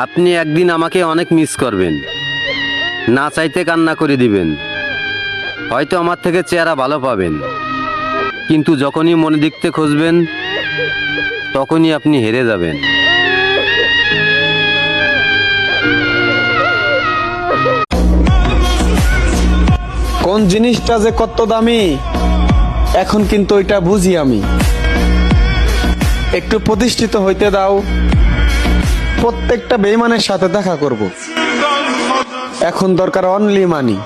আপনি একদিন আমাকে অনেক মিস করবেন, না চাইতে কান্না করে দিবেন। হয়তো আমার থেকে চেহারা ভালো পাবেন, কিন্তু যখনই মনে দেখতে খুঁজবেন তখনই আপনি হেরে যাবেন। কোন জিনিসটা যে কত দামি এখন কিন্তু ওইটা বুঝি আমি। একটু প্রতিষ্ঠিত হইতে দাও, প্রত্যেকটা বেঈমানের সাথে দেখা করব। এখন দরকার অনলি মানি।